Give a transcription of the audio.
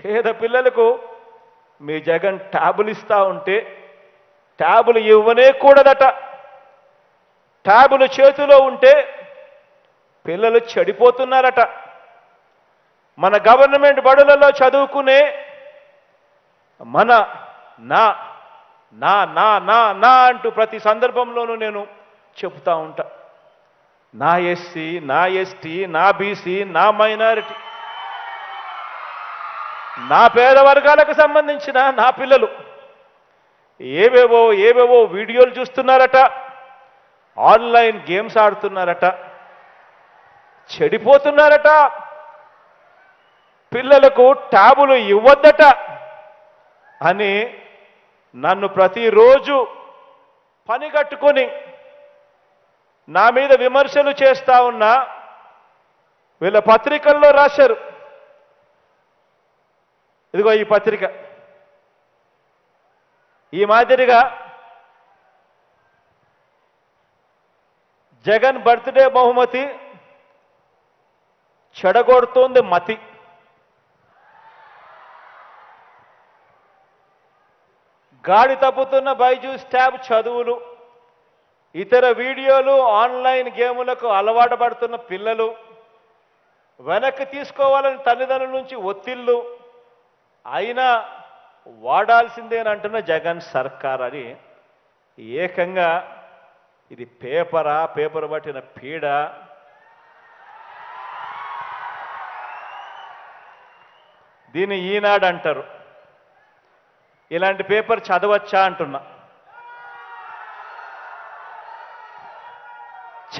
పేద పిల్లలకు మీ జగన్ ట్యాబులు ఇస్తా ఉంటే ట్యాబులు ఇవ్వనే కూడదట. ట్యాబులు చేతిలో ఉంటే పిల్లలు చెడిపోతున్నారట. మన గవర్నమెంట్ బడులలో చదువుకునే మన నా నా నా నా నా అంటూ ప్రతి సందర్భంలోనూ నేను చెబుతా ఉంటా. నా ఎస్సీ, నా ఎస్టీ, నా బీసీ, నా మైనారిటీ, నా పేద వర్గాలకు సంబంధించిన నా పిల్లలు ఏవేవో వీడియోలు చూస్తున్నారట, ఆన్లైన్ గేమ్స్ ఆడుతున్నారట, చెడిపోతున్నారట. పిల్లలకు ట్యాబులు ఇవ్వద్దట అని నన్ను ప్రతిరోజు పని కట్టుకొని నా మీద విమర్శలు చేస్తా ఉన్నా వీళ్ళ పత్రికల్లో రాశారు. ఇదిగో ఈ పత్రిక. ఈ మాదిరిగా జగన్ బర్త్డే బహుమతి చెడగొడుతోంది మతి. గాడి తప్పుతున్న బైజూస్ ట్యాబ్ చదువులు, ఇతర వీడియోలు, ఆన్లైన్ గేములకు అలవాటు పడుతున్న పిల్లలు, వెనక్కి తీసుకోవాలని తల్లిదండ్రుల నుంచి ఒత్తిళ్లు, అయినా వాడాల్సిందేనంటున్న జగన్ సర్కార్ అని ఏకంగా ఇది పేపర్ పట్టిన పీడ. దీన్ని ఈనాడు అంటారు. ఇలాంటి పేపర్ చదవచ్చా అంటున్నా. ఛ